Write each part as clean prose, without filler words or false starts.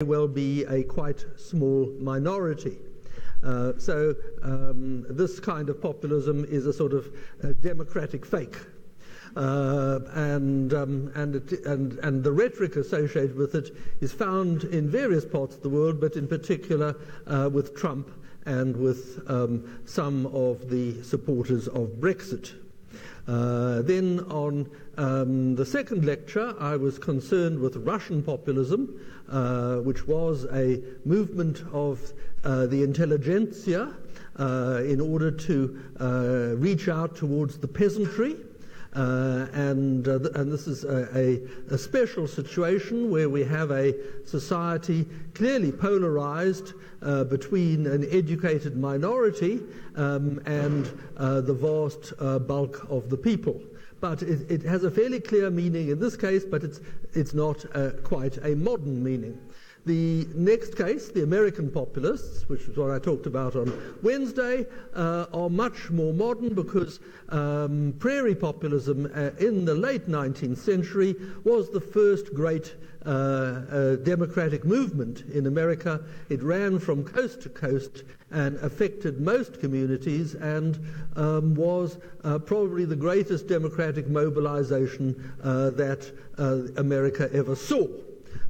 well be a quite small minority. This kind of populism is a sort of democratic fake. And the rhetoric associated with it is found in various parts of the world, but in particular with Trump and with some of the supporters of Brexit. Then on the second lecture, I was concerned with Russian populism, which was a movement of the intelligentsia in order to reach out towards the peasantry. And this is a special situation where we have a society clearly polarized between an educated minority and the vast bulk of the people. But it has a fairly clear meaning in this case, but it's not quite a modern meaning. The next case, the American populists, which is what I talked about on Wednesday, are much more modern because prairie populism in the late 19th century was the first great democratic movement in America. It ran from coast to coast and affected most communities and was probably the greatest democratic mobilization that America ever saw.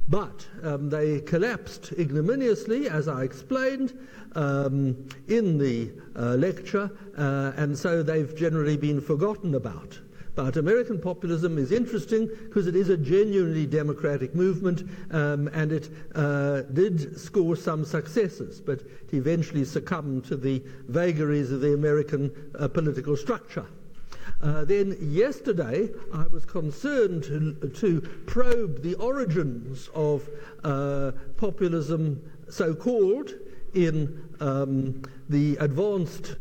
But they collapsed ignominiously, as I explained in the lecture, and so they've generally been forgotten about. But American populism is interesting because it is a genuinely democratic movement, and it did score some successes, but it eventually succumbed to the vagaries of the American political structure. Then yesterday I was concerned to probe the origins of populism, so-called, in the advanced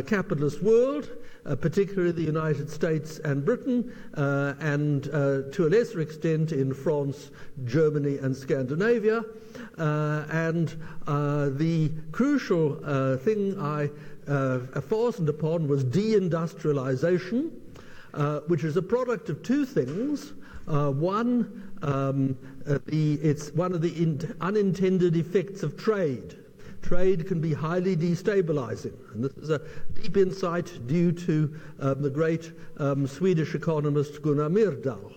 capitalist world, particularly the United States and Britain, and to a lesser extent in France, Germany and Scandinavia. And the crucial thing I fastened upon was deindustrialization, which is a product of two things. One, it's one of the unintended effects of trade. Trade can be highly destabilizing, and this is a deep insight due to the great Swedish economist Gunnar Myrdal.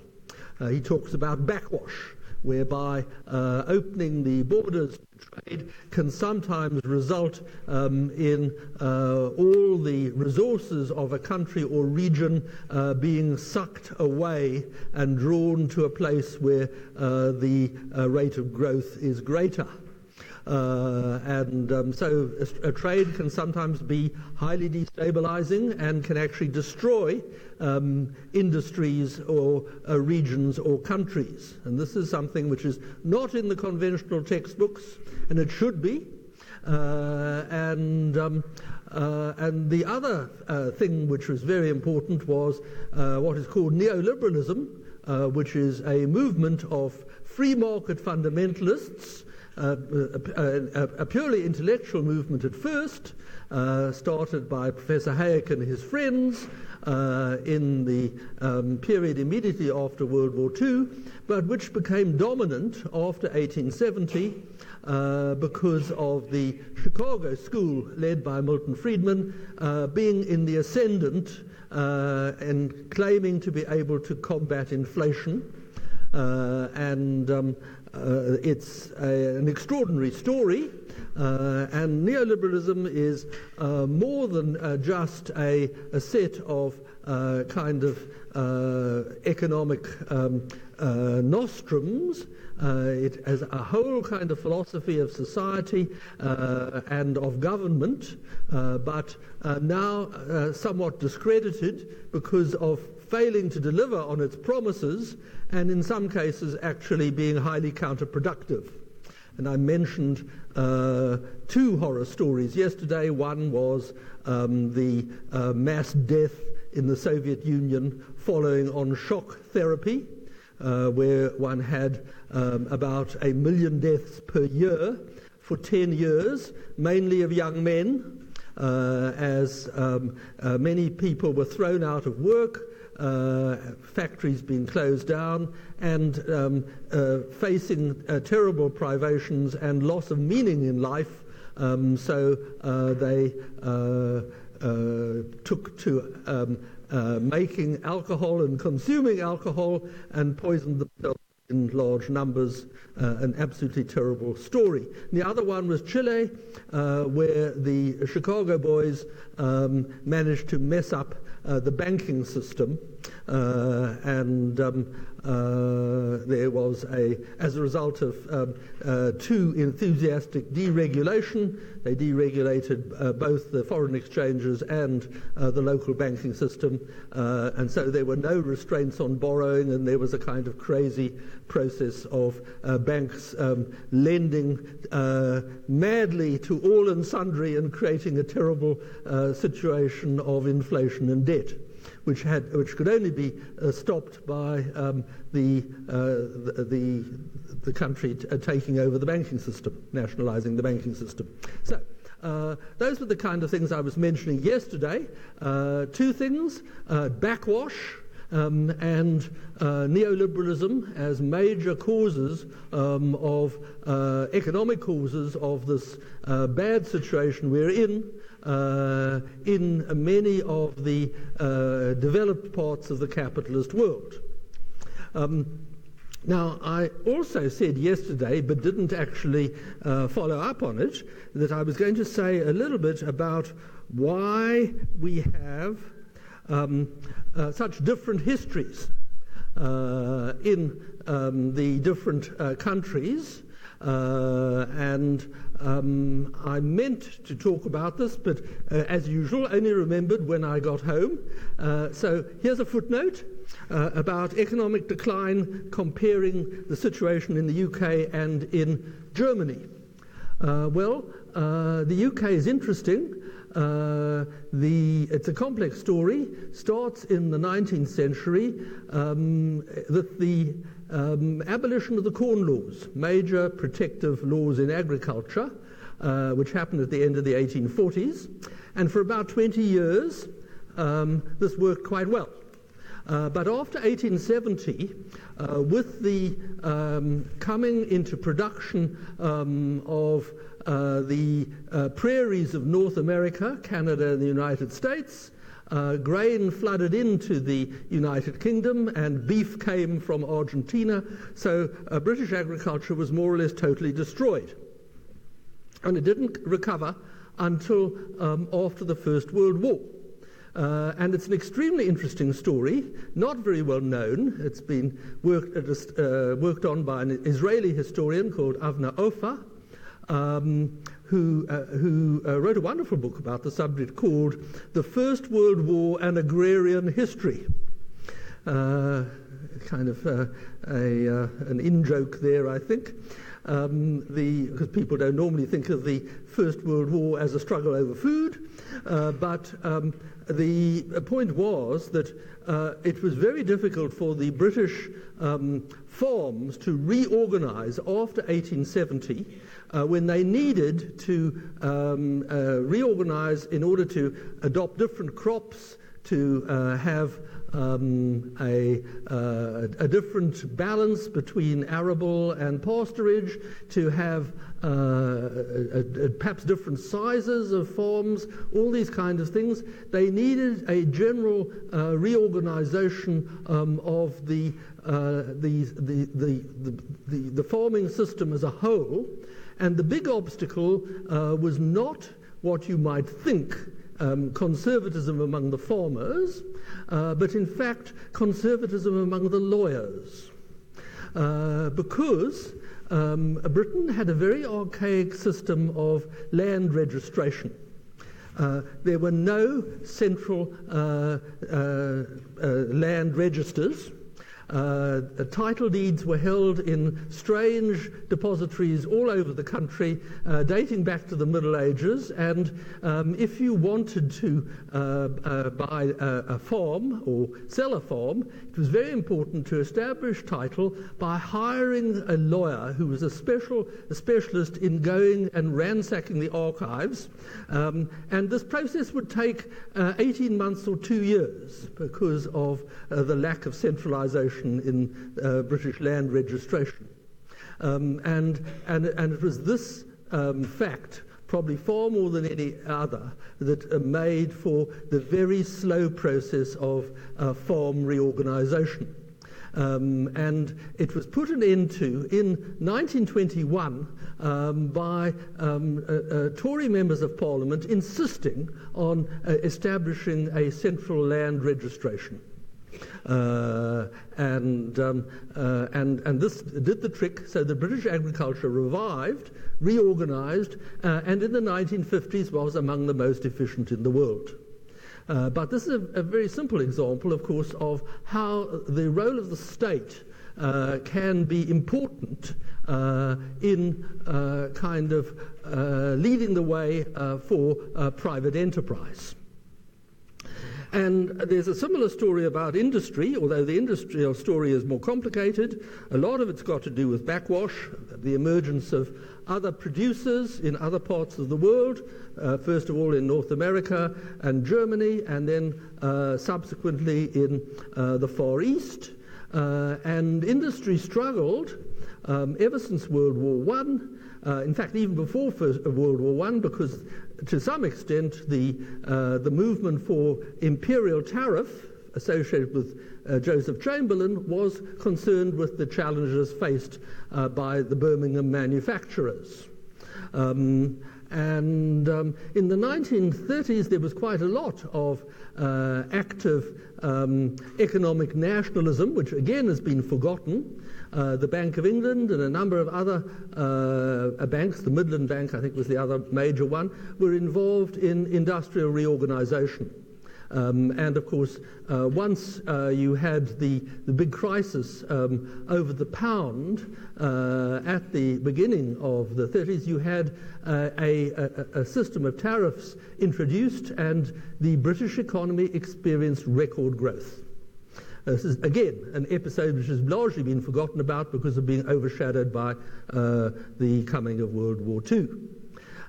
He talks about backwash, whereby opening the borders to trade can sometimes result in all the resources of a country or region being sucked away and drawn to a place where the rate of growth is greater. So a trade can sometimes be highly destabilizing and can actually destroy industries or regions or countries. And this is something which is not in the conventional textbooks, and it should be. And the other thing which was very important was what is called Neo-liberalism, which is a movement of free market fundamentalists, a purely intellectual movement at first, started by Professor Hayek and his friends in the period immediately after World War II, but which became dominant after 1870 because of the Chicago School led by Milton Friedman being in the ascendant and claiming to be able to combat inflation. It's an extraordinary story, and neoliberalism is more than just a set of kind of economic nostrums. It has a whole kind of philosophy of society and of government, but now somewhat discredited because of failing to deliver on its promises, and in some cases actually being highly counterproductive. And I mentioned two horror stories yesterday. One was the mass death in the Soviet Union following on shock therapy, where one had about 1 million deaths per year for 10 years, mainly of young men, as many people were thrown out of work, factories being closed down, and facing terrible privations and loss of meaning in life. So they took to making alcohol and consuming alcohol and poisoned themselves in large numbers. An absolutely terrible story. And the other one was Chile, where the Chicago boys managed to mess up the banking system, and there was as a result of too enthusiastic deregulation. They deregulated both the foreign exchanges and the local banking system, and so there were no restraints on borrowing, and there was a kind of crazy process of banks lending madly to all and sundry and creating a terrible situation of inflation and debt, which could only be stopped by the country taking over the banking system, nationalizing the banking system. So those were the kind of things I was mentioning yesterday. Two things: backwash and neoliberalism as major causes of economic causes of this bad situation we're in many of the developed parts of the capitalist world. Now, I also said yesterday, but didn't actually follow up on it, that I was going to say a little bit about why we have such different histories in the different countries. And I meant to talk about this, but as usual, only remembered when I got home. So here's a footnote about economic decline comparing the situation in the UK and in Germany. The UK is interesting. It's a complex story. Starts in the 19th century with the abolition of the Corn Laws, major protective laws in agriculture, which happened at the end of the 1840s. And for about 20 years, this worked quite well. But after 1870, with the coming into production of the prairies of North America, Canada and the United States, grain flooded into the United Kingdom and beef came from Argentina, so British agriculture was more or less totally destroyed. And it didn't recover until after the First World War. And it's an extremely interesting story, not very well known. It's been worked on by an Israeli historian called Avner Ofer, who wrote a wonderful book about the subject called The First World War and Agrarian History. Kind of an in-joke there, I think, because people don't normally think of the First World War as a struggle over food, but the point was that it was very difficult for the British farms to reorganize after 1870 when they needed to reorganize in order to adopt different crops, to have a different balance between arable and pasturage, to have perhaps different sizes of farms, all these kinds of things. They needed a general reorganization of the farming system as a whole, and the big obstacle was not what you might think, conservatism among the farmers, but in fact conservatism among the lawyers, because Britain had a very archaic system of land registration. There were no central land registers. Title deeds were held in strange depositories all over the country, dating back to the Middle Ages, and if you wanted to buy a farm or sell a farm, it was very important to establish title by hiring a lawyer who was a specialist in going and ransacking the archives, and this process would take 18 months or 2 years because of the lack of centralization in British land registration. And it was this fact, probably far more than any other, that made for the very slow process of farm reorganization. And it was put an end to in 1921 by Tory members of Parliament insisting on establishing a central land registration. And this did the trick, so the British agriculture revived, reorganized, and in the 1950s was among the most efficient in the world. But this is a very simple example, of course, of how the role of the state can be important in kind of leading the way for private enterprise. And there's a similar story about industry, although the industrial story is more complicated. A lot of it's got to do with backwash, the emergence of other producers in other parts of the world, first of all in North America and Germany, and then subsequently in the Far East. And industry struggled ever since World War I, in fact even before World War I, because to some extent the movement for imperial tariff associated with Joseph Chamberlain was concerned with the challenges faced by the Birmingham manufacturers. And in the 1930s there was quite a lot of active economic nationalism, which again has been forgotten. The Bank of England and a number of other banks, the Midland Bank I think was the other major one, were involved in industrial reorganization. And of course, once you had the big crisis over the pound at the beginning of the 30s, you had a system of tariffs introduced, and the British economy experienced record growth. This is, again, an episode which has largely been forgotten about because of being overshadowed by the coming of World War II.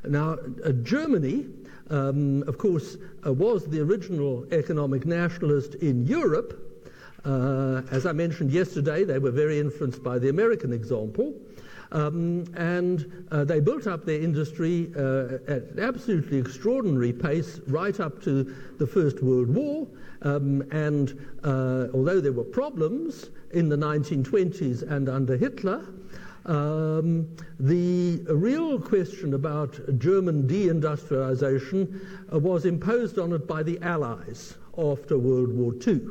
Now, Germany, of course, was the original economic nationalist in Europe. As I mentioned yesterday, they were very influenced by the American example. And they built up their industry at an absolutely extraordinary pace right up to the First World War. And although there were problems in the 1920s and under Hitler, the real question about German deindustrialization was imposed on it by the Allies after World War II,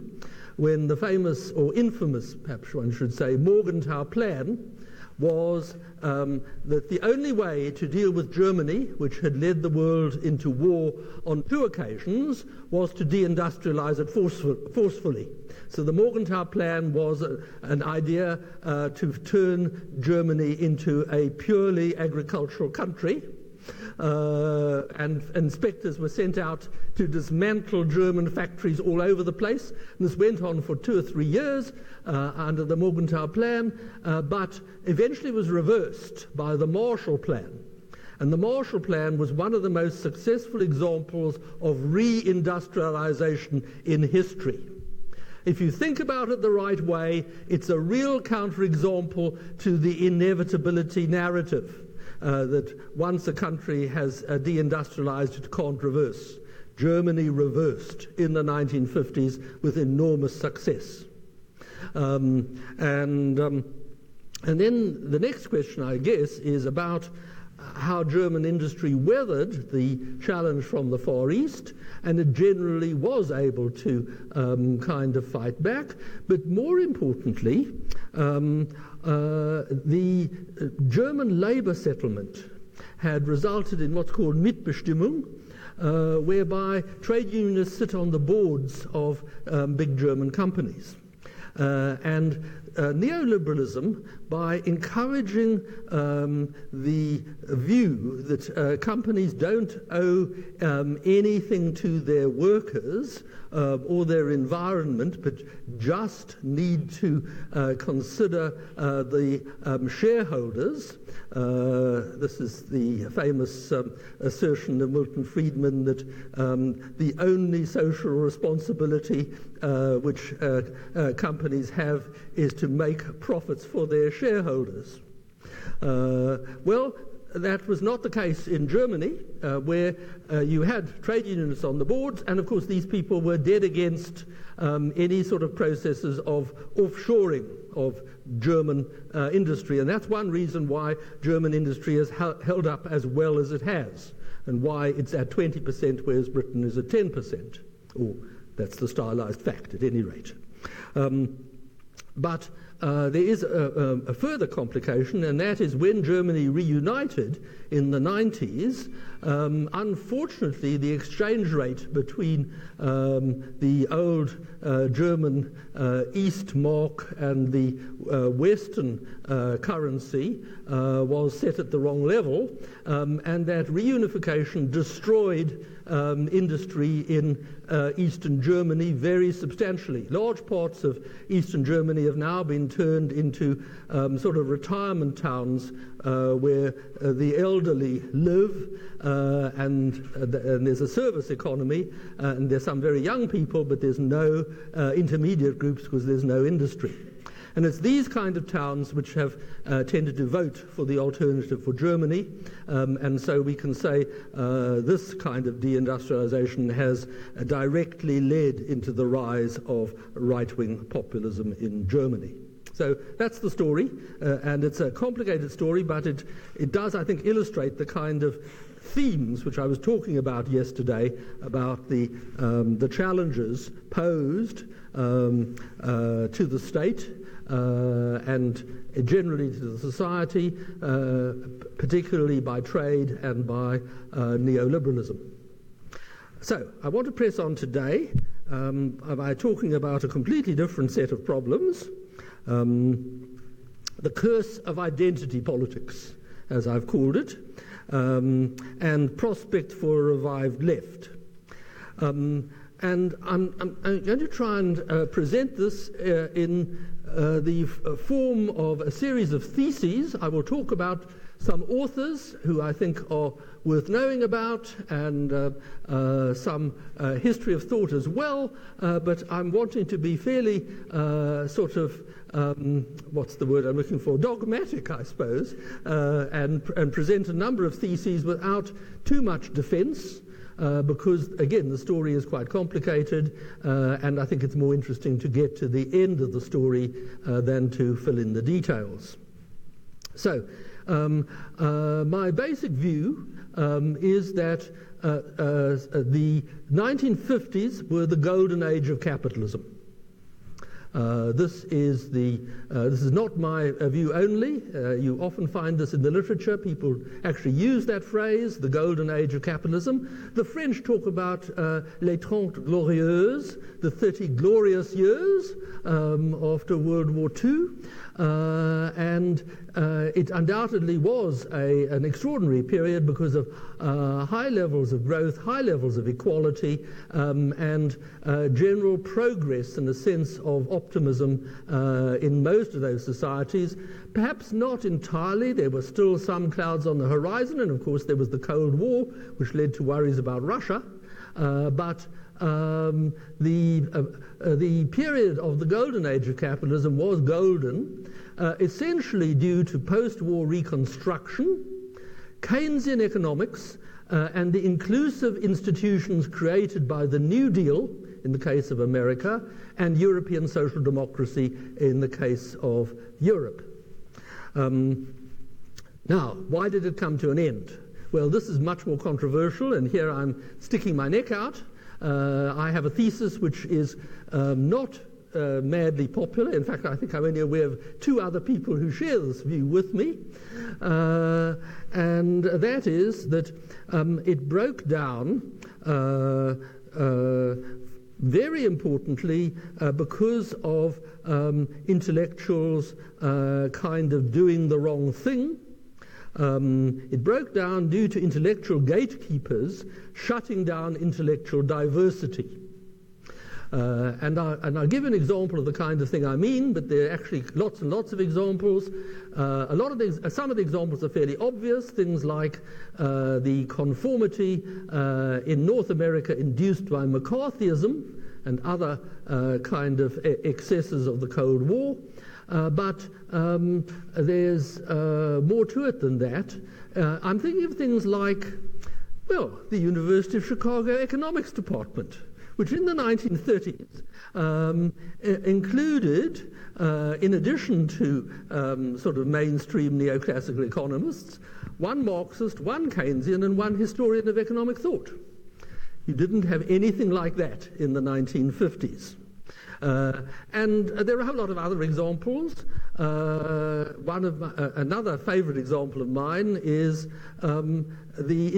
when the famous, or infamous, perhaps one should say, Morgenthau Plan was that the only way to deal with Germany, which had led the world into war on 2 occasions, was to deindustrialize it forcefully. So the Morgenthau Plan was an idea to turn Germany into a purely agricultural country. And inspectors were sent out to dismantle German factories all over the place. And this went on for 2 or 3 years under the Morgenthau Plan, but eventually was reversed by the Marshall Plan. And the Marshall Plan was one of the most successful examples of reindustrialization in history. If you think about it the right way, it's a real counterexample to the inevitability narrative. That once a country has deindustrialized, it can't reverse. Germany reversed in the 1950s with enormous success. And then the next question, I guess, is about how German industry weathered the challenge from the Far East, and it generally was able to kind of fight back. But more importantly, the German labor settlement had resulted in what's called Mitbestimmung, whereby trade unionists sit on the boards of big German companies. And neoliberalism, by encouraging the view that companies don't owe anything to their workers or their environment, but just need to consider the shareholders. This is the famous assertion of Milton Friedman that the only social responsibility which companies have is to make profits for their shareholders. Well, that was not the case in Germany, where you had trade unionists on the boards, and of course these people were dead against any sort of processes of offshoring of German industry, and that's one reason why German industry has held up as well as it has, and why it's at 20%, whereas Britain is at 10%. Or that's the stylized fact, at any rate. But there is a further complication, and that is when Germany reunited in the 90s, unfortunately the exchange rate between the old German East mark and the Western currency was set at the wrong level, and that reunification destroyed industry in Eastern Germany very substantially. Large parts of Eastern Germany have now been turned into sort of retirement towns where the elderly live, and there's a service economy, and there's some very young people, but there's no intermediate groups because there's no industry. And it's these kind of towns which have tended to vote for the alternative for Germany, and so we can say this kind of deindustrialization has directly led into the rise of right-wing populism in Germany. So that's the story, and it's a complicated story, but it does, I think, illustrate the kind of themes which I was talking about yesterday, about the challenges posed to the state and generally to the society, particularly by trade and by neoliberalism. So I want to press on today by talking about a completely different set of problems, the curse of identity politics, as I've called it, and prospect for a revived left. And I'm going to try and present this in the form of a series of theses. I will talk about some authors who I think are worth knowing about, and some history of thought as well, but I'm wanting to be fairly sort of what's the word I'm looking for? Dogmatic, I suppose, and present a number of theses without too much defense, because, again, the story is quite complicated, and I think it's more interesting to get to the end of the story than to fill in the details. So, my basic view is that the 1950s were the golden age of capitalism. This is not my view only. You often find this in the literature. People actually use that phrase, the golden age of capitalism. The French talk about les 30 glorieuses, the 30 glorious years after World War II. And it undoubtedly was an extraordinary period because of high levels of growth, high levels of equality, and general progress and a sense of optimism in most of those societies. Perhaps not entirely. There were still some clouds on the horizon, and of course there was the Cold War, which led to worries about Russia. But the period of the golden age of capitalism was golden, essentially due to post-war reconstruction, Keynesian economics, and the inclusive institutions created by the New Deal in the case of America, and European social democracy in the case of Europe. Now, why did it come to an end? Well, this is much more controversial, and here I'm sticking my neck out. I have a thesis which is not madly popular. In fact, I think I'm only aware of two other people who share this view with me. And that is that it broke down very importantly, because of intellectuals kind of doing the wrong thing. It broke down due to intellectual gatekeepers shutting down intellectual diversity. And I'll give an example of the kind of thing I mean, but there are actually lots and lots of examples. Some of the examples are fairly obvious, things like the conformity in North America induced by McCarthyism and other kind of excesses of the Cold War. But there's more to it than that. I'm thinking of things like, well, the University of Chicago Economics Department, which in the 1930s included, in addition to sort of mainstream neoclassical economists, one Marxist, one Keynesian, and one historian of economic thought. You didn't have anything like that in the 1950s. And there are a whole lot of other examples. Another favorite example of mine is the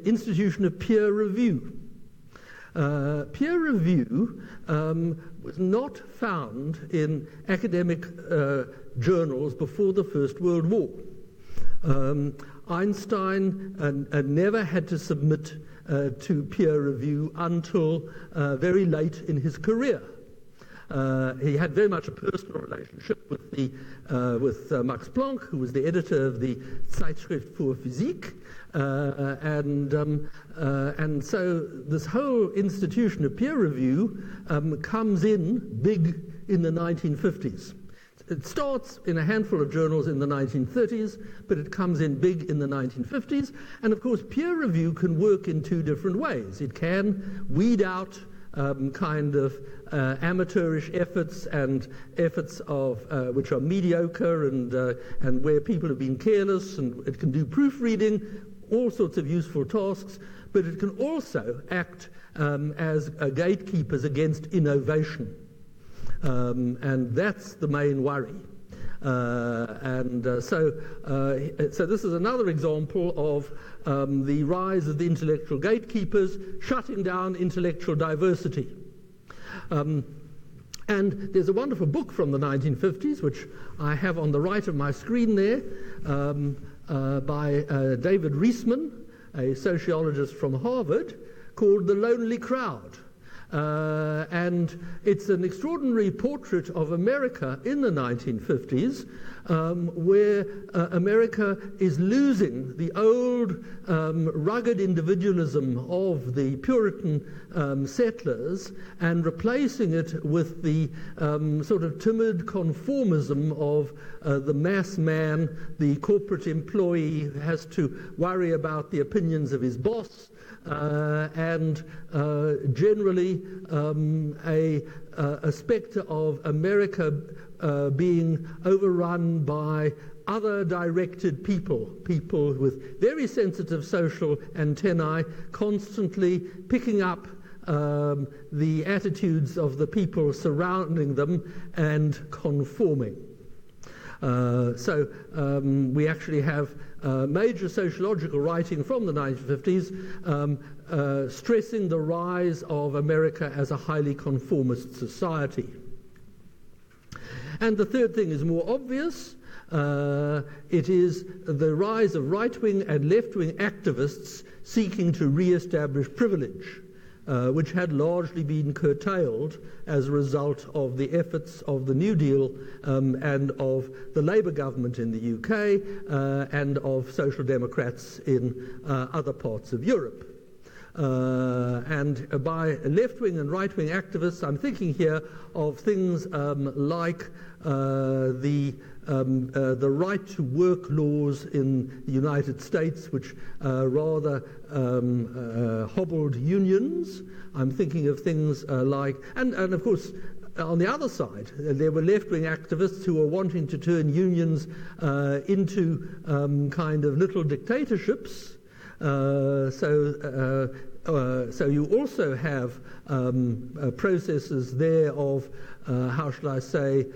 institution of peer review. Peer review was not found in academic journals before the First World War. Einstein never had to submit to peer review until very late in his career. He had very much a personal relationship with Max Planck, who was the editor of the Zeitschrift für Physik, and so this whole institution of peer review comes in big in the 1950s. It starts in a handful of journals in the 1930s, but it comes in big in the 1950s. And of course, peer review can work in two different ways. It can weed out kind of amateurish efforts and efforts of which are mediocre and where people have been careless, and it can do proofreading, all sorts of useful tasks, but it can also act as gatekeepers against innovation. And that's the main worry. So this is another example of the rise of the intellectual gatekeepers shutting down intellectual diversity. And there's a wonderful book from the 1950s, which I have on the right of my screen there, by David Reisman, a sociologist from Harvard, called The Lonely Crowd. And it's an extraordinary portrait of America in the 1950s, where America is losing the old rugged individualism of the Puritan settlers and replacing it with the sort of timid conformism of the mass man, the corporate employee who has to worry about the opinions of his boss, and generally a spectre of America being overrun by other directed people with very sensitive social antennae, constantly picking up the attitudes of the people surrounding them and conforming. So we actually have major sociological writing from the 1950s stressing the rise of America as a highly conformist society. And the third thing is more obvious. It is the rise of right-wing and left-wing activists seeking to re-establish privilege, which had largely been curtailed as a result of the efforts of the New Deal and of the Labour government in the UK and of Social Democrats in other parts of Europe. And by left-wing and right-wing activists, I'm thinking here of things like the right to work laws in the United States, which rather hobbled unions. I'm thinking of things like, and of course, on the other side, there were left-wing activists who were wanting to turn unions into kind of little dictatorships. So you also have processes there of, how shall I say,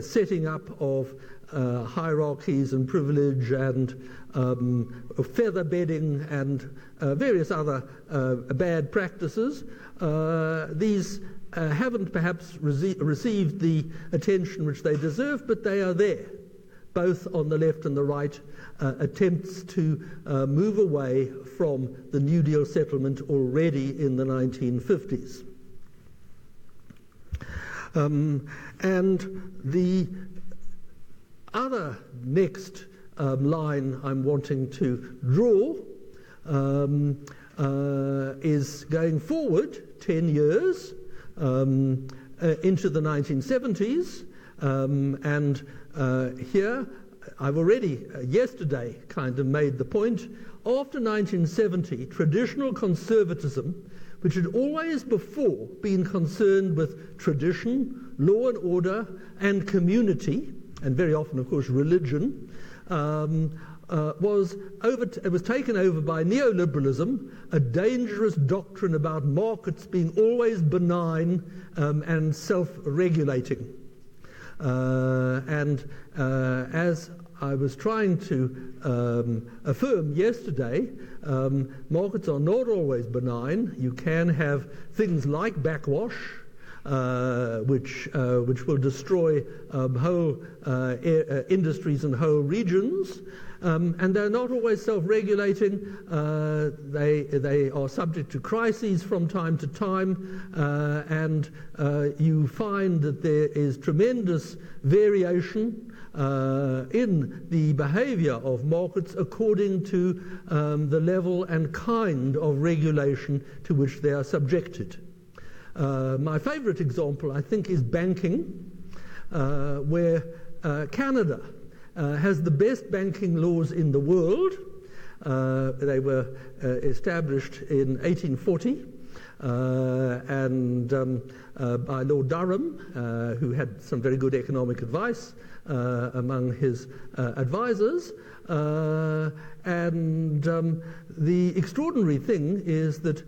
setting up of hierarchies and privilege and feather bedding and various other bad practices. These haven't perhaps received the attention which they deserve, but they are there, both on the left and the right, attempts to move away from the New Deal settlement already in the 1950s. And the other next line I'm wanting to draw is going forward 10 years into the 1970s, and here I've already yesterday kind of made the point. After 1970, traditional conservatism, which had always before been concerned with tradition, law and order, and community, and very often, of course, religion, was taken over by neoliberalism, a dangerous doctrine about markets being always benign and self-regulating. As I was trying to affirm yesterday, markets are not always benign. You can have things like backwash, which will destroy whole industries and whole regions, and they're not always self-regulating. They are subject to crises from time to time, and you find that there is tremendous variation in the behavior of markets according to the level and kind of regulation to which they are subjected. My favorite example, I think, is banking, where Canada has the best banking laws in the world. They were established in 1840 and by Lord Durham, who had some very good economic advice among his advisors. And the extraordinary thing is that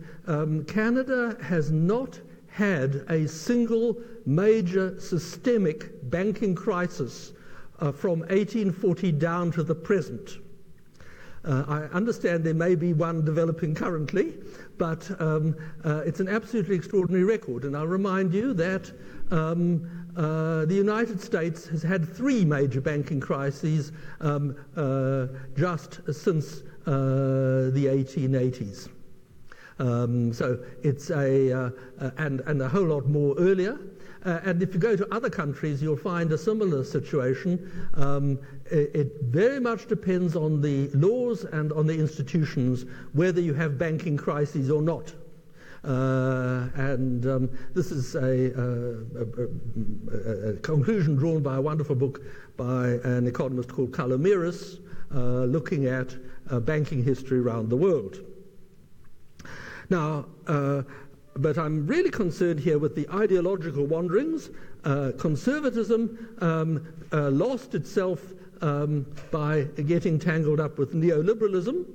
Canada has not had a single major systemic banking crisis from 1840 down to the present. I understand there may be one developing currently, but it's an absolutely extraordinary record. And I'll remind you that the United States has had 3 major banking crises just since the 1880s. So it's and a whole lot more earlier. And if you go to other countries, you'll find a similar situation. It very much depends on the laws and on the institutions whether you have banking crises or not. This is a conclusion drawn by a wonderful book by an economist called Kalomiris, looking at banking history around the world. Now, but I'm really concerned here with the ideological wanderings. Conservatism lost itself by getting tangled up with neoliberalism,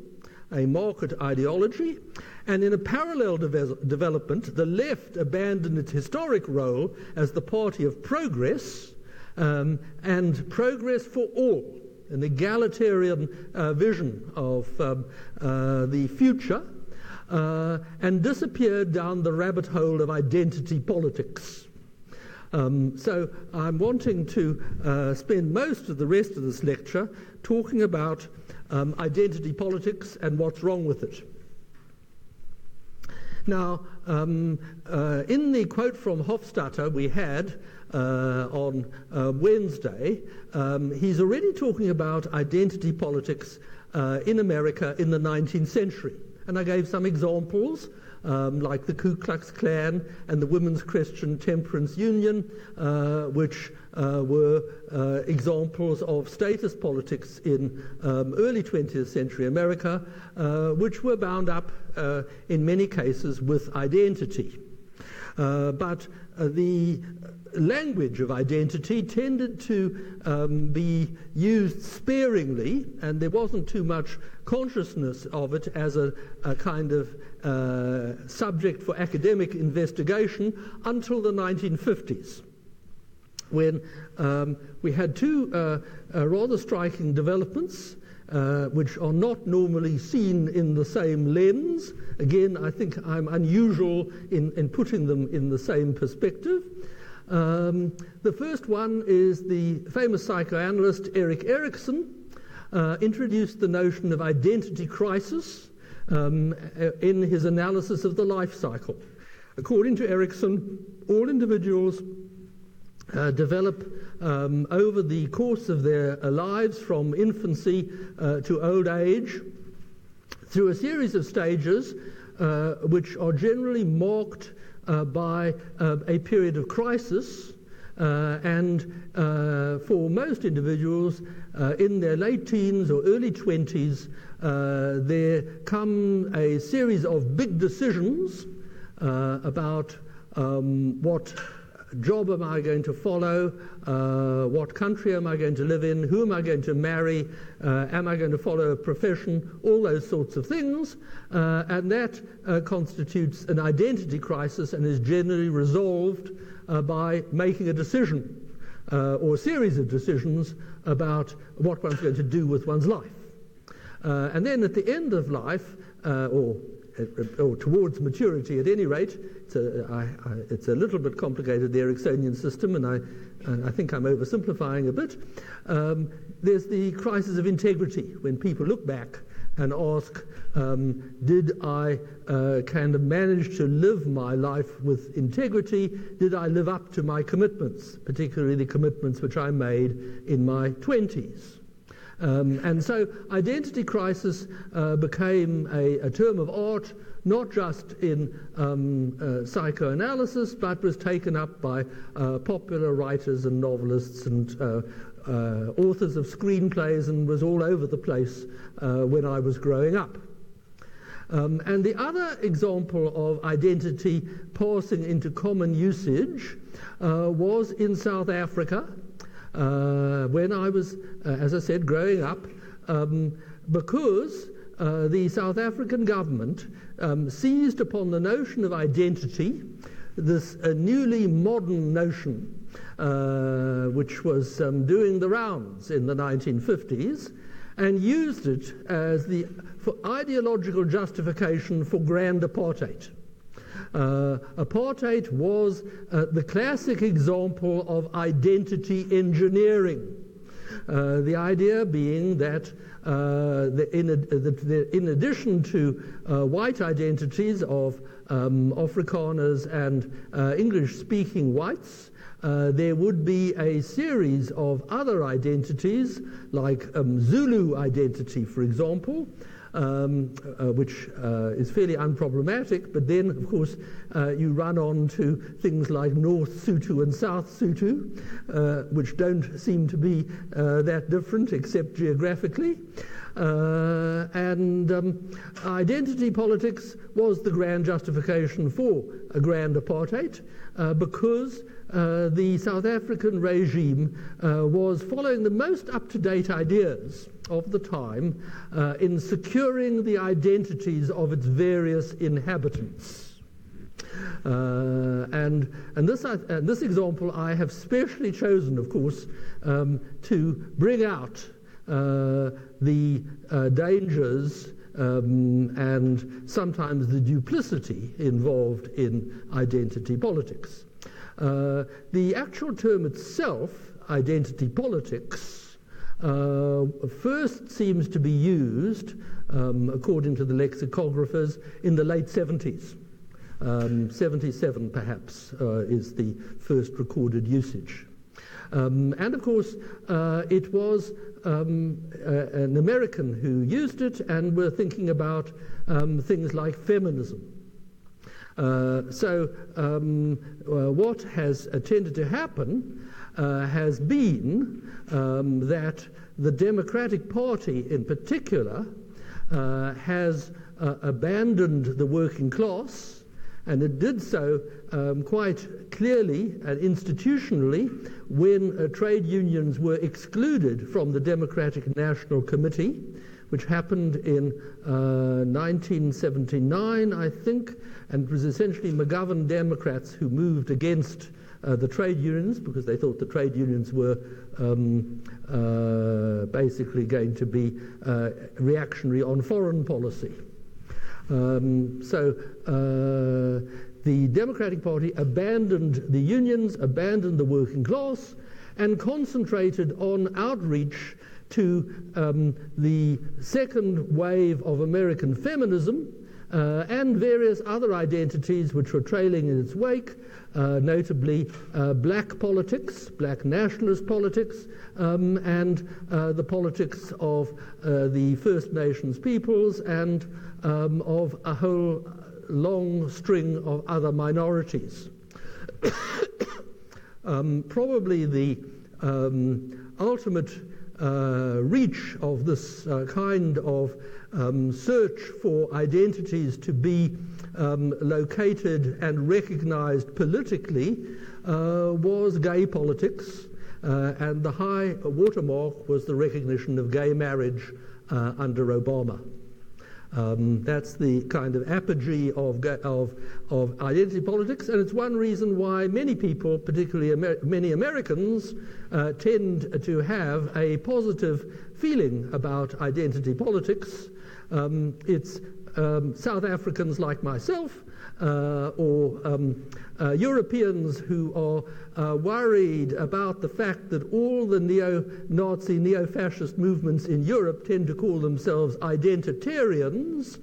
a market ideology, and in a parallel development, the left abandoned its historic role as the party of progress, and progress for all, an egalitarian vision of the future, and disappeared down the rabbit hole of identity politics. So I'm wanting to spend most of the rest of this lecture talking about identity politics and what's wrong with it. Now, in the quote from Hofstadter we had on Wednesday, he's already talking about identity politics in America in the 19th century. And I gave some examples, like the Ku Klux Klan and the Women's Christian Temperance Union, which were examples of status politics in early 20th century America, which were bound up in many cases with identity. But the language of identity tended to be used sparingly, and there wasn't too much consciousness of it as a kind of subject for academic investigation until the 1950s, when we had two rather striking developments which are not normally seen in the same lens. Again, I think I'm unusual in putting them in the same perspective. The first one is the famous psychoanalyst Erik Erikson introduced the notion of identity crisis in his analysis of the life cycle. According to Erikson, all individuals develop over the course of their lives from infancy to old age through a series of stages which are generally marked by a period of crisis, and for most individuals in their late teens or early 20s, there come a series of big decisions about what job am I going to follow, what country am I going to live in, who am I going to marry, am I going to follow a profession, all those sorts of things, and that constitutes an identity crisis and is generally resolved by making a decision or a series of decisions about what one's going to do with one's life. And then at the end of life, or towards maturity at any rate, it's a little bit complicated, the Ericksonian system, and I think I'm oversimplifying a bit. There's the crisis of integrity, when people look back and ask, did I kind of manage to live my life with integrity? Did I live up to my commitments, particularly the commitments which I made in my 20s? And so identity crisis became a term of art, not just in psychoanalysis, but was taken up by popular writers and novelists and authors of screenplays, and was all over the place when I was growing up. And the other example of identity passing into common usage was in South Africa, when I was, as I said, growing up, because the South African government seized upon the notion of identity, this newly modern notion, which was doing the rounds in the 1950s, and used it as the ideological justification for grand apartheid. Apartheid was the classic example of identity engineering. The idea being that in addition to white identities of Afrikaners and English-speaking whites, there would be a series of other identities, like Zulu identity, for example, which is fairly unproblematic, but then, of course, you run on to things like North Sotho and South Sotho, which don't seem to be that different, except geographically. And identity politics was the grand justification for a grand apartheid, because the South African regime was following the most up-to-date ideas of the time in securing the identities of its various inhabitants. And this example I have specially chosen, of course, to bring out the dangers and sometimes the duplicity involved in identity politics. The actual term itself, identity politics, first seems to be used, according to the lexicographers, in the late 70s. 77 perhaps is the first recorded usage. And of course, it was an American who used it, and were thinking about things like feminism. So what has tended to happen has been that the Democratic Party in particular has abandoned the working class, and it did so quite clearly and institutionally when trade unions were excluded from the Democratic National Committee, which happened in 1979, I think, and it was essentially McGovern Democrats who moved against the trade unions, because they thought the trade unions were basically going to be reactionary on foreign policy. The Democratic Party abandoned the unions, abandoned the working class, and concentrated on outreach to the second wave of American feminism and various other identities which were trailing in its wake, notably black politics, black nationalist politics, and the politics of the First Nations peoples and of a whole long string of other minorities. Probably the ultimate reach of this kind of search for identities to be located and recognized politically was gay politics, and the high watermark was the recognition of gay marriage under Obama. That's the kind of apogee of identity politics, and it's one reason why many people, particularly many Americans, tend to have a positive feeling about identity politics. It's South Africans like myself, or Europeans who are worried about the fact that all the neo-Nazi, neo-fascist movements in Europe tend to call themselves identitarians.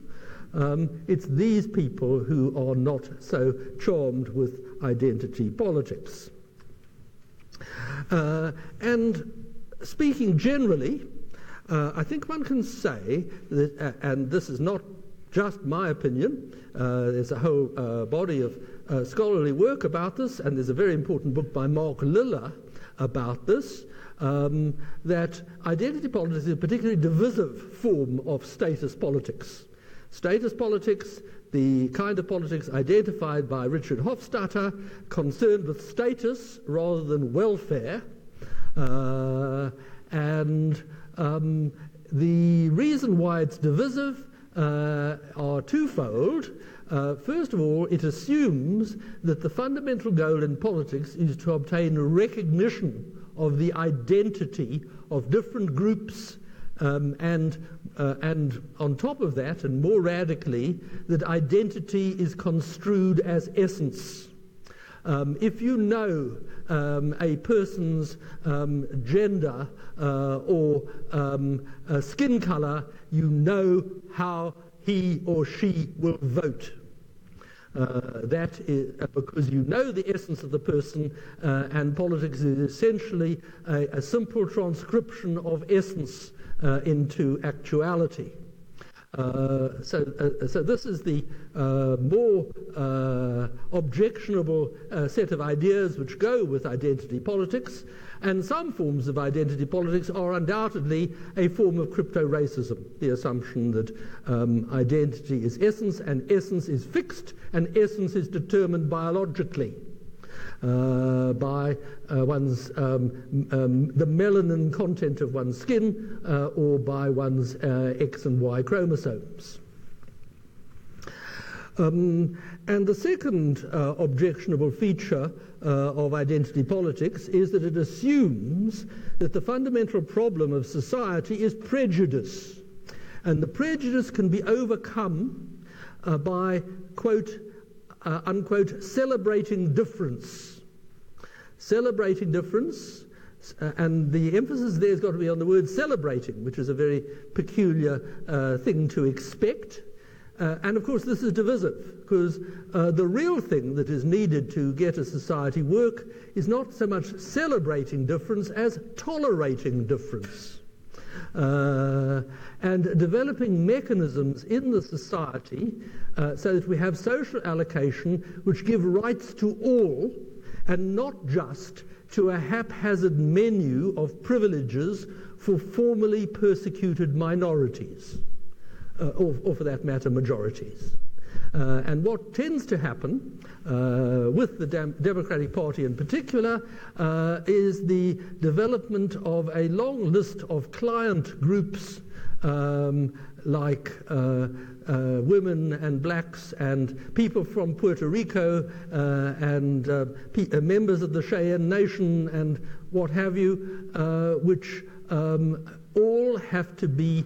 It's these people who are not so charmed with identity politics. And speaking generally, I think one can say that, and this is not just my opinion, there's a whole body of scholarly work about this, and there's a very important book by Mark Liller about this, that identity politics is a particularly divisive form of status politics. Status politics, the kind of politics identified by Richard Hofstadter, concerned with status rather than welfare, and the reason why it's divisive are twofold. First of all, it assumes that the fundamental goal in politics is to obtain recognition of the identity of different groups, and on top of that, and more radically, that identity is construed as essence. If you know a person's gender or skin color, you know how he or she will vote. That is because you know the essence of the person, and politics is essentially a simple transcription of essence into actuality. So this is the more objectionable set of ideas which go with identity politics, and some forms of identity politics are undoubtedly a form of crypto-racism, the assumption that identity is essence, and essence is fixed, and essence is determined biologically by one's the melanin content of one's skin, or by one's X and Y chromosomes. And the second objectionable feature of identity politics is that it assumes that the fundamental problem of society is prejudice, and the prejudice can be overcome by, quote, unquote, celebrating difference. Celebrating difference, and the emphasis there has got to be on the word celebrating, which is a very peculiar thing to expect. And of course this is divisive, because the real thing that is needed to get a society work is not so much celebrating difference as tolerating difference. And developing mechanisms in the society so that we have social allocation which give rights to all, and not just to a haphazard menu of privileges for formerly persecuted minorities, or for that matter, majorities. And what tends to happen with the Democratic Party in particular is the development of a long list of client groups like women and blacks and people from Puerto Rico and members of the Cheyenne Nation and what have you, which all have to be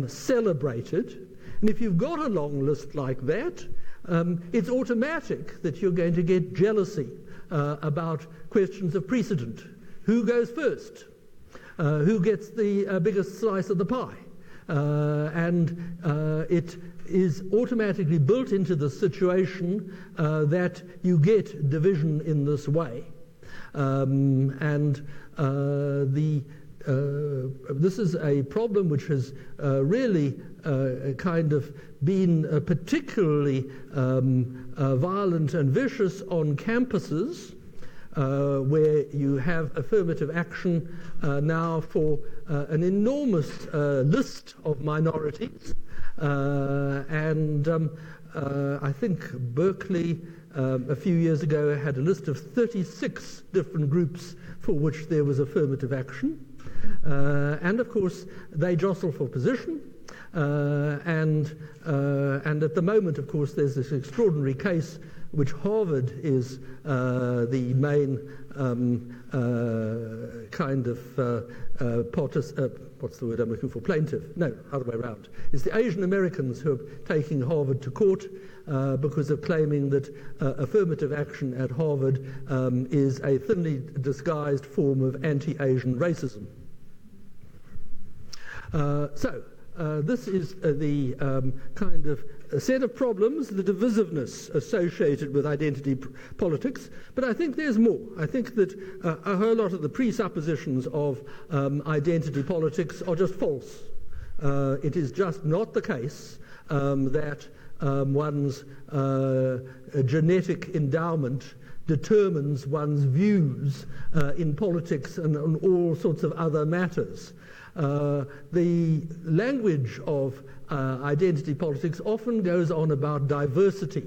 celebrated. And if you've got a long list like that, it's automatic that you're going to get jealousy about questions of precedent. Who goes first? Who gets the biggest slice of the pie? And it is automatically built into the situation that you get division in this way. This is a problem which has really kind of been particularly violent and vicious on campuses, where you have affirmative action now for an enormous list of minorities. I think Berkeley a few years ago had a list of 36 different groups for which there was affirmative action. And of course, they jostle for position. And at the moment, of course, there's this extraordinary case which Harvard is the main what's the word I'm looking for? Plaintiff. No, other way around. It's the Asian Americans who are taking Harvard to court because of claiming that affirmative action at Harvard is a thinly disguised form of anti-Asian racism. This is the kind of a set of problems, the divisiveness associated with identity politics, but I think there's more. I think that a whole lot of the presuppositions of identity politics are just false. It is just not the case that one's genetic endowment determines one's views in politics and on all sorts of other matters. The language of identity politics often goes on about diversity.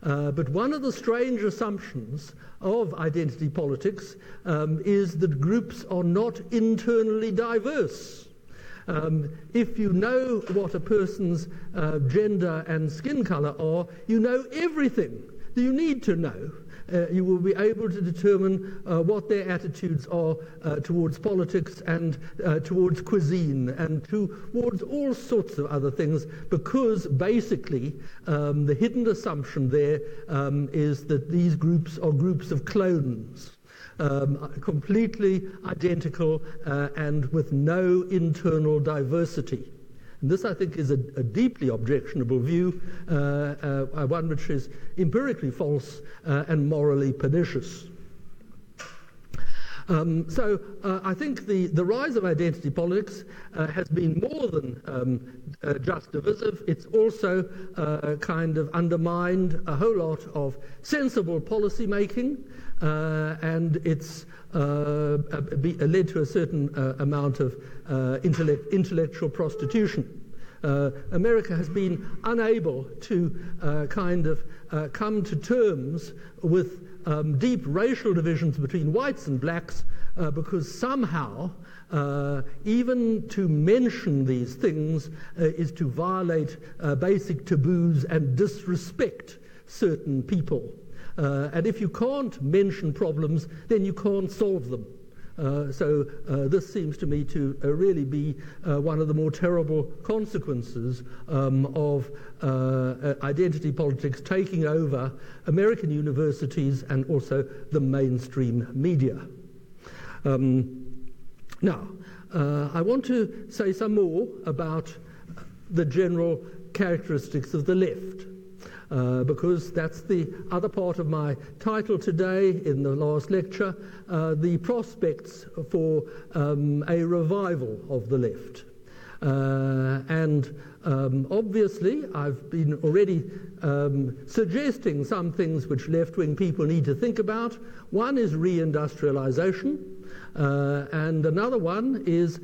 But one of the strange assumptions of identity politics is that groups are not internally diverse. If you know what a person's gender and skin color are, you know everything that you need to know. You will be able to determine what their attitudes are towards politics and towards cuisine and towards all sorts of other things, because basically the hidden assumption there is that these groups are groups of clones, completely identical and with no internal diversity. And this, I think, is a deeply objectionable view, one which is empirically false and morally pernicious. I think the rise of identity politics has been more than just divisive. It's also kind of undermined a whole lot of sensible policy making, and it's led to a certain amount of intellectual prostitution. America has been unable to come to terms with deep racial divisions between whites and blacks because somehow even to mention these things is to violate basic taboos and disrespect certain people. And if you can't mention problems, then you can't solve them. This seems to me to really be one of the more terrible consequences of identity politics taking over American universities and also the mainstream media. Now, I want to say some more about the general characteristics of the left. Because that's the other part of my title today in the last lecture, the prospects for a revival of the left. Obviously, I've been already suggesting some things which left-wing people need to think about. One is reindustrialization. And another one is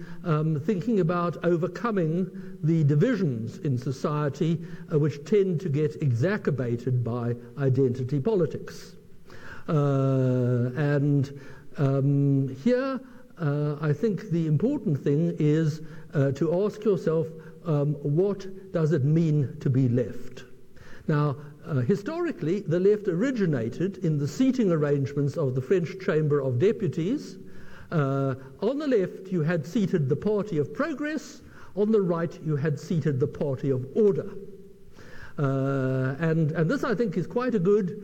thinking about overcoming the divisions in society which tend to get exacerbated by identity politics. Here, I think the important thing is to ask yourself, what does it mean to be left? Now, historically, the left originated in the seating arrangements of the French Chamber of Deputies. On the left, you had seated the party of progress. On the right, you had seated the party of order. And this, I think, is quite a good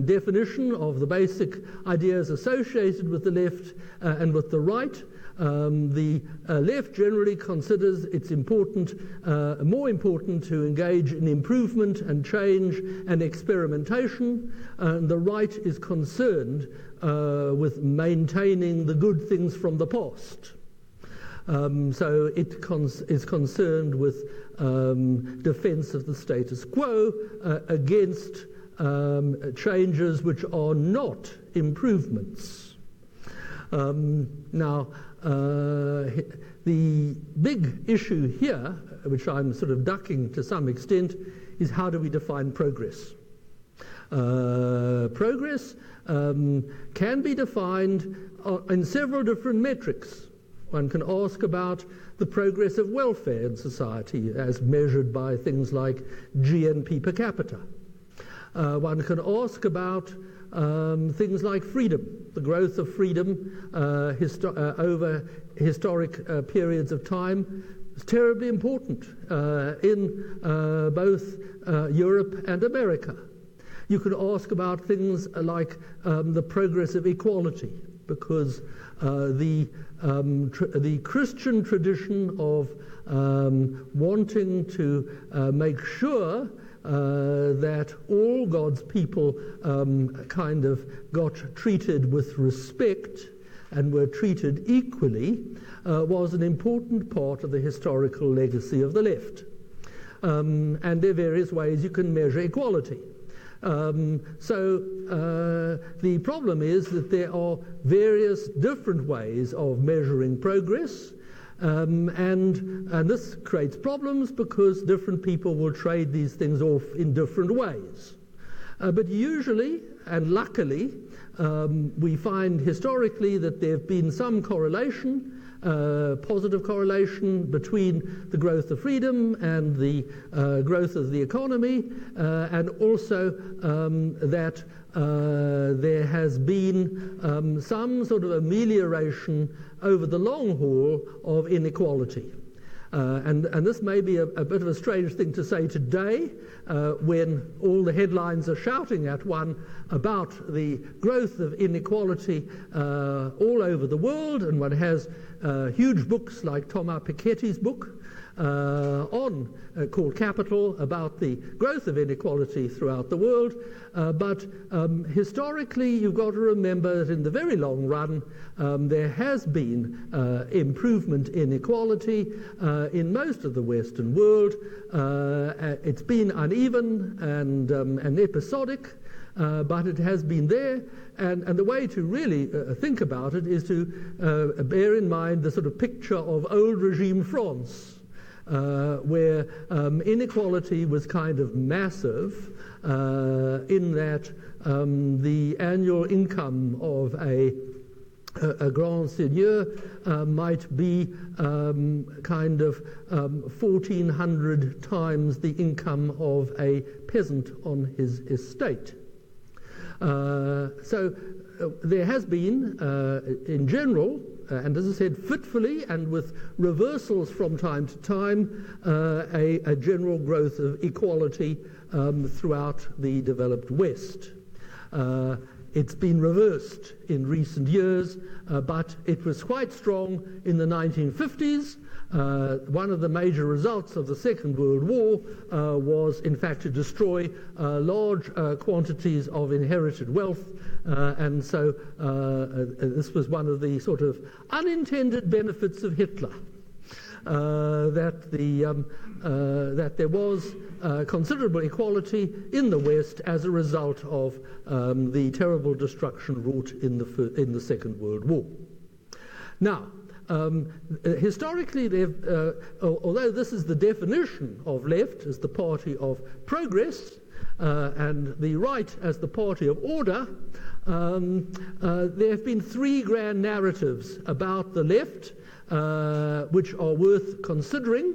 definition of the basic ideas associated with the left and with the right. The left generally considers it's more important to engage in improvement and change and experimentation. The right is concerned with maintaining the good things from the past. So it is concerned with defense of the status quo against changes which are not improvements. Now, the big issue here, which I'm sort of ducking to some extent, is how do we define progress? Progress can be defined in several different metrics. One can ask about the progress of welfare in society as measured by things like GNP per capita. One can ask about things like freedom, the growth of freedom over historic periods of time is terribly important in both Europe and America. You could ask about things like the progress of equality, because the Christian tradition of wanting to make sure that all God's people kind of got treated with respect and were treated equally was an important part of the historical legacy of the left. And there are various ways you can measure equality. So the problem is that there are various different ways of measuring progress, and this creates problems because different people will trade these things off in different ways. But usually, and luckily, we find historically that there have been some correlation, positive correlation between the growth of freedom and the growth of the economy, and also that there has been some sort of amelioration over the long haul of inequality. And this may be a bit of a strange thing to say today when all the headlines are shouting at one about the growth of inequality all over the world, and one has huge books like Thomas Piketty's book called Capital, about the growth of inequality throughout the world. But historically, you've got to remember that in the very long run, there has been improvement in equality in most of the Western world. It's been uneven and episodic, but it has been there. And the way to really think about it is to bear in mind the sort of picture of old regime France, where inequality was kind of massive, in that the annual income of a grand seigneur might be kind of 1,400 times the income of a peasant on his estate. So there has been, in general, and as I said, fitfully and with reversals from time to time, a general growth of equality throughout the developed West. It's been reversed in recent years, but it was quite strong in the 1950s. One of the major results of the Second World War was, in fact, to destroy large quantities of inherited wealth, and so this was one of the sort of unintended benefits of Hitler, that there was considerable equality in the West as a result of the terrible destruction wrought in the Second World War. Now, historically, although this is the definition of left as the party of progress and the right as the party of order, there have been three grand narratives about the left which are worth considering.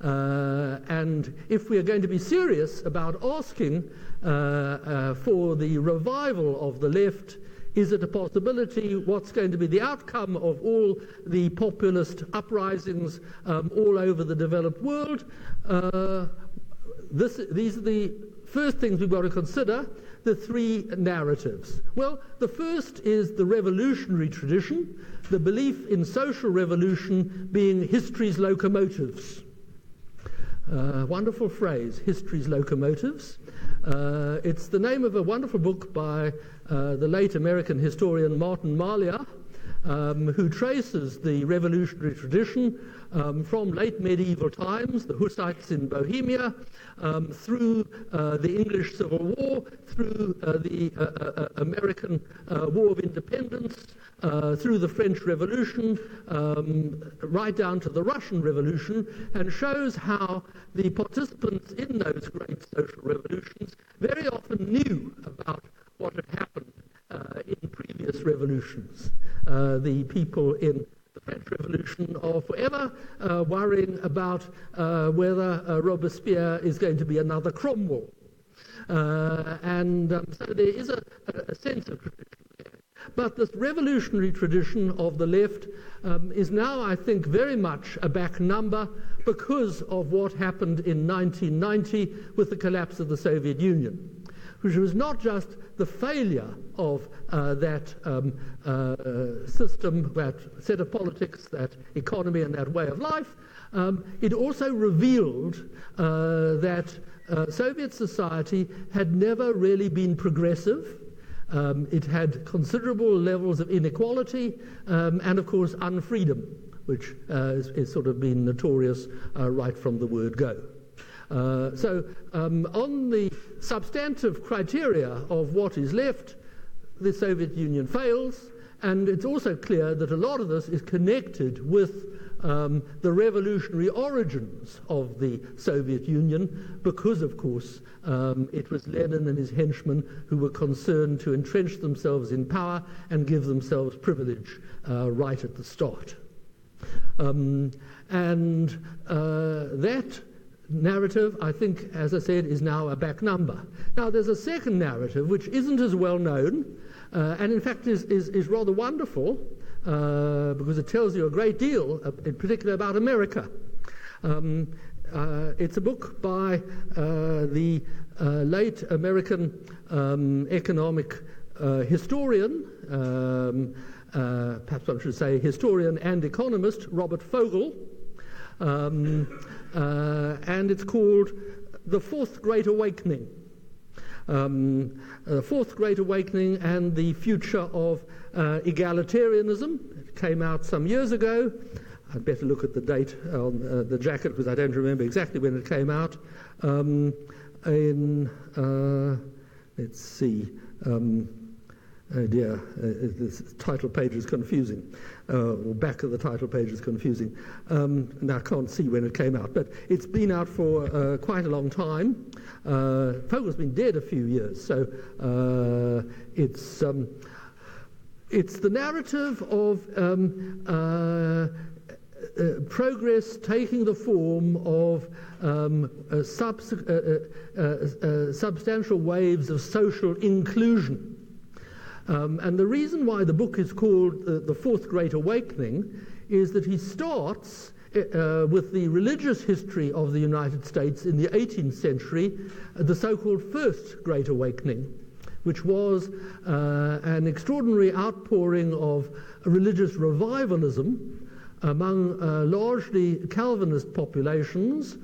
And if we are going to be serious about asking for the revival of the left, is it a possibility? What's going to be the outcome of all the populist uprisings all over the developed world? These are the first things we've got to consider, the three narratives. Well, the first is the revolutionary tradition, the belief in social revolution being history's locomotives. Wonderful phrase, history's locomotives. It's the name of a wonderful book by the late American historian Martin Malia, who traces the revolutionary tradition from late medieval times, the Hussites in Bohemia, through the English Civil War, through the American War of Independence, through the French Revolution, right down to the Russian Revolution, and shows how the participants in those great social revolutions very often knew about what had happened in previous revolutions. The people in the French Revolution are forever worrying about whether Robespierre is going to be another Cromwell. So there is a sense of tradition there. But this revolutionary tradition of the left is now, I think, very much a back number because of what happened in 1990 with the collapse of the Soviet Union, which was not just the failure of that system, that set of politics, that economy and that way of life, it also revealed that Soviet society had never really been progressive. It had considerable levels of inequality and, of course, unfreedom, which is sort of been notorious right from the word go. So on the substantive criteria of what is left, the Soviet Union fails, and it's also clear that a lot of this is connected with the revolutionary origins of the Soviet Union because, of course, it was Lenin and his henchmen who were concerned to entrench themselves in power and give themselves privilege right at the start. That narrative, I think, as I said, is now a back number. Now, there's a second narrative which isn't as well known, and in fact is rather wonderful, because it tells you a great deal, in particular about America. It's a book by the late American economic historian, perhaps I should say historian and economist, Robert Fogel, and it's called The Fourth Great Awakening. The Fourth Great Awakening and the Future of Egalitarianism. It came out some years ago. I'd better look at the date on the jacket because I don't remember exactly when it came out. Let's see. Oh dear, the title page is confusing, or back of the title page is confusing. Now I can't see when it came out, but it's been out for quite a long time. Fogel's been dead a few years, so it's the narrative of progress taking the form of substantial waves of social inclusion. And the reason why the book is called The Fourth Great Awakening is that he starts with the religious history of the United States in the 18th century, the so-called First Great Awakening, which was an extraordinary outpouring of religious revivalism among largely Calvinist populations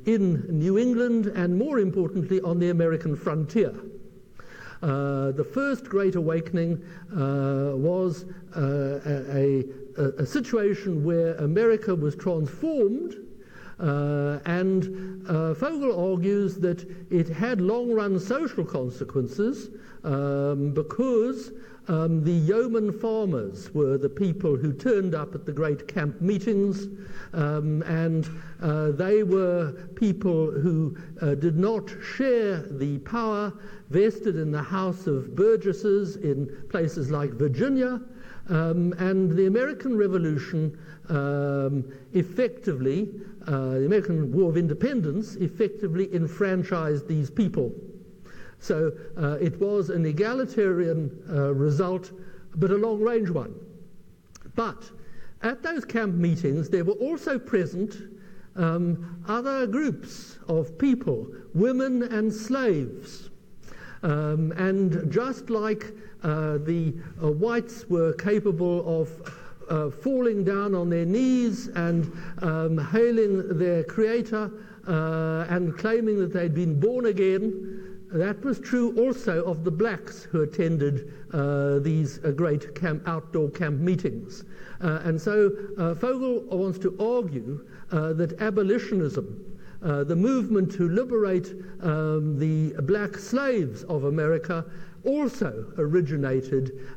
in New England and, more importantly, on the American frontier. The First Great Awakening was a situation where America was transformed, and Fogel argues that it had long-run social consequences because the yeoman farmers were the people who turned up at the great camp meetings, and they were people who did not share the power vested in the House of Burgesses in places like Virginia, And the American Revolution effectively, the American War of Independence effectively enfranchised these people. So it was an egalitarian result, but a long-range one. But at those camp meetings, there were also present other groups of people, women and slaves. And just like the whites were capable of falling down on their knees and hailing their creator and claiming that they'd been born again, that was true also of the blacks who attended these great outdoor camp meetings. And so Fogel wants to argue that abolitionism, the movement to liberate the black slaves of America, also originated